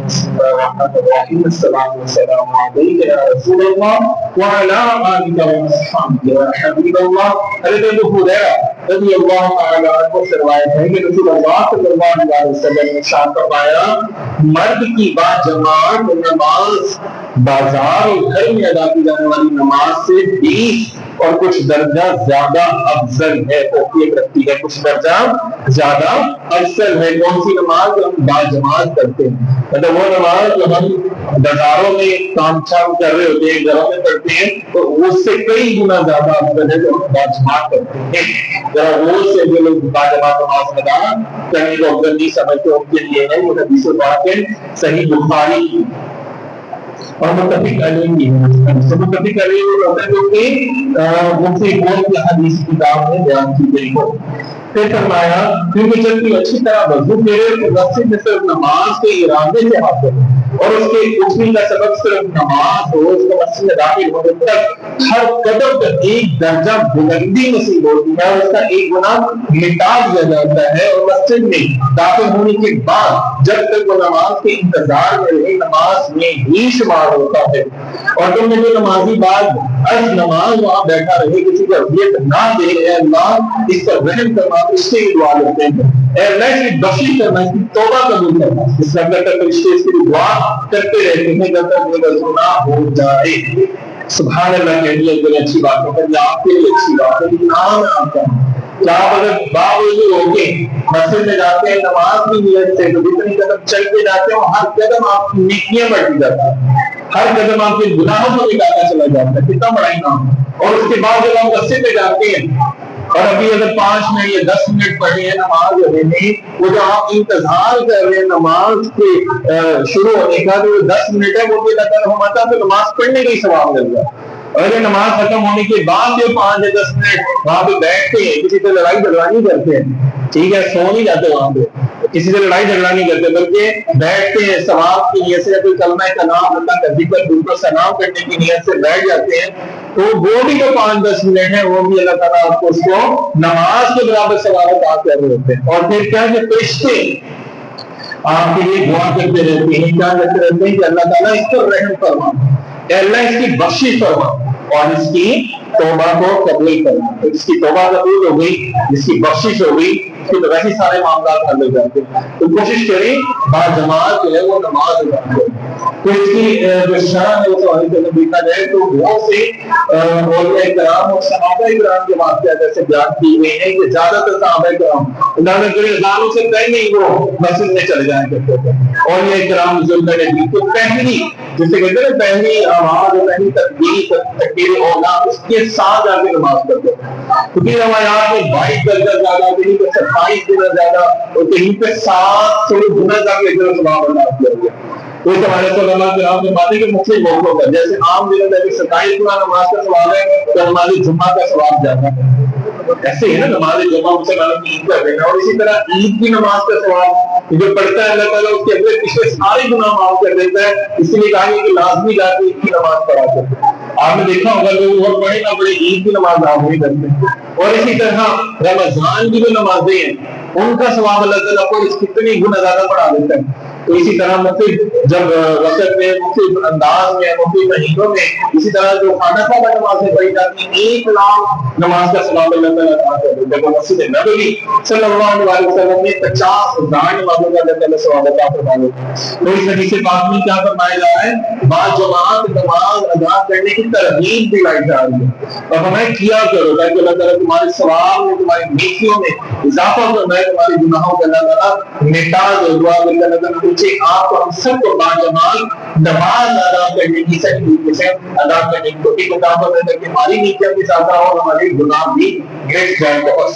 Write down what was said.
بسم الله الرحمن الرحيم السلام والسلام عليك يا رسول الله وعلى آلك وأصحابك يا حبيب الله. حضرت ابو ہریرہ رضی اللہ تعالی عنہ سے روایت ہے کہ رسول اللہ صلی اللہ علیہ وسلم نے ارشاد فرمایا مرد کی با جماعت نماز بازار اور گھر میں ادا کی جانے والی نماز سے 20 اور کچھ درجہ زیادہ افضل ہے. فوقیت رکھتی ہے, کچھ درجہ زیادہ افضل ہے. کون سی نماز جو ہم باجماعت کرتے ہیں, مطلب وہ نماز جو ہم بازاروں میں کام شام کر رہے ہوتے ہیں, گھروں میں کرتے ہیں, تو اس سے کئی گنا زیادہ افضل ہے جو ہم باجماعت کرتے ہیں. ذرا وہ سے جو لوگ باجماعت نماز ادا کرنے کو افضل نہیں سمجھتے ان کے لیے ہے وہ حدیث پاک ہے صحیح بخاری اور متفق علیہ کی ہے. متفق علیہ وہ ہوتا ہے جو کہ مفتی قول کی حدیث کتاب میں بیان کی گئی ہو. پھر فرمایا کیونکہ جب کوئی اچھی طرح وضو کرے تو مسجد میں صرف نماز کے ارادے سے حاصل اور اس کے اٹھنے کا سبب صرف نماز ہو, اس کو مسجد میں داخل ہونے تک ہر قدم پر ایک درجہ بلندی نصیب ہوتی ہے اور اس کا ایک گناہ مٹا دیا جاتا ہے. اور مسجد میں داخل ہونے کے بعد جب تک وہ نماز کے انتظار میں رہے نماز میں ہی شمار ہوتا ہے. اور تم نے جو نمازی بعد از نماز وہاں بیٹھا رہے کسی کو اذیت نہ دے, اے اللہ اس پر رحم کرنا, اس سے دعا کرتے ہیں اے اللہ اس کی بخشش کرنا, اس کی توبہ قبول کرنا. اس رنگت تک رشتے اس کی دعا کرتے رہتے ہیں جب تک وہ گناہ ہو جائے. سبحان اللہ کے لیے بڑی اچھی بات ہے, آپ کے لیے اچھی بات ہے. نام آتا ہے کیا آپ اگر باوضو ہو کے مسجد میں جاتے ہیں نماز کی نیت سے تو جتنی قدم چل کے جاتے ہیں ہر قدم آپ کی نیکیاں بڑھتی جاتی ہیں, ہر قدم آپ کے گناہوں کو مٹاتا چلا جاتا ہے. کتنا بڑا انعام. اور اس کے بعد جب ہم مسجد میں جاتے ہیں اور ابھی اگر 5 منٹ یا 10 منٹ پڑھے ہیں نماز ہونے میں, وہ جو آپ انتظار کر رہے ہیں نماز کے شروع ہونے کا جو 10 منٹ ہے وہ بھی اللہ تعالیٰ ہمارا تو نماز پڑھنے کا ہی ثواب مل جائے. اور اگر نماز ختم ہونے کے بعد جو 5 یا 10 منٹ وہاں پہ بیٹھتے ہیں کسی سے لڑائی جھگڑا نہیں کرتے ہیں, ٹھیک ہے, سو نہیں جاتے وہاں پہ, کسی سے لڑائی جھگڑا نہیں کرتے بلکہ بیٹھتے ہیں ثواب کی نیت سے, کوئی کلمہ کلام اللہ کا ذکر بالکل سلام کرنے کی نیت سے بیٹھ جاتے ہیں, تو وہ بھی جو 5-10 منٹ ہیں وہ بھی اللہ تعالیٰ آپ کو اس کو نماز کے برابر ثواب عطا کر رہے ہوتے ہیں. اور پھر کیا کہ فرشتے آپ کے لیے دعا کرتے رہتے ہیں, کیا کرتے رہتے ہیں کہ اللہ تعالیٰ اس پر رحم فرما, کہ اللہ اس کی بخشش فرما اور اس کی توبہ کو قبول کرنا. اس کی توبہ قبول ہو گئی, اس کی بخشش ہو گئی, اس کے ویسے سارے معاملات حل ہو جاتے ہیں. تو کوشش کریں باجماعت جو ہے وہ نماز ادا کریں. تو اس کی جو شرح ہے وہ دیکھا جائے تو بہت سے اولیاء کرام اور صحابہ کرام کے واقعات ایسے بیان کیے گئے ہیں کہ زیادہ تر صحابہ کرام اللہ نے اذانوں سے پہلے ہی وہ مسجد میں چلے جایا کرتے تھے. اولیاء کرام ذوالنورین تو پہلی جسے کہتے ہیں پہلی آواز اور پہلی تکبیر اولا اس کے ساتھ جا کے نماز کرتے تھے. کیونکہ روایات میں 22 درجہ زیادہ, کہیں پہ 27 گنا زیادہ اور کہیں پہ 700 گنا زیادہ ثواب ادا کیا گیا. تو اس ہمارے علماء کرام نے باتیں کہ مختلف موقعوں پر جیسے عام دنوں میں 27 گنا نماز کا ثواب ہے تو نماز جمعہ کا ثواب زیادہ ہے. ایسے ہی نا نماز جمعہ مسلمانوں کی عید کا دن ہے, اور اسی طرح عید کی نماز کا ثواب جو پڑھتا ہے اللہ تعالیٰ اس کے اپنے پچھلے سارے گناہ معاف کر دیتا ہے. اس لیے کہا کہ لازمی جا کے عید کی نماز پڑھا کرتے. آپ نے دیکھا ہوگا لوگ بہت بڑے نہ بڑے عید کی نماز آپ نہیں کرتے. اور اسی طرح رمضان کی جو نمازیں ہیں ان کا ثواب اللہ تعالیٰ کو کتنی گنا زیادہ بڑھا دیتا ہے. تو اسی طرح مختلف جب وقت میں مختلف انداز میں مختلف مہینوں میں اسی طرح جو خانہ کعبہ نمازیں پڑھی جاتی ہیں 1 لاکھ نماز کا ثواب اللہ تعالیٰ عطا کر دیتا ہے. جب مسجد نبوی صلی اللہ علیہ وسلم نے 50,000 نمازوں کا اللہ تعالیٰ ثواب عطا فرما دیتا ہے. تو اس حدیث پاک میں کیا فرمایا جا رہا ہے, باجماعت نماز ادا کرنے کی ترغیب دلائی جا رہی ہے. اور ہمیں کیا کرو تاکہ اللہ تعالیٰ تمہارے ثواب میں تمہاری نیکیوں میں اضافہ فرمائے, تمہاری گناہوں کا اللہ تعالیٰ مٹا دے. دعا کرتے اللہ تعالیٰ آپ کو ہم سب کو باجماعت نماز ادا کرنے کی صحیح طریقے سے ادا کرنے کی توفیق عطا فرمائے تاکہ ہماری نیکیاں بھی زیادہ ہو, ہمارے گناہ بھی گھٹ جائیں. بہت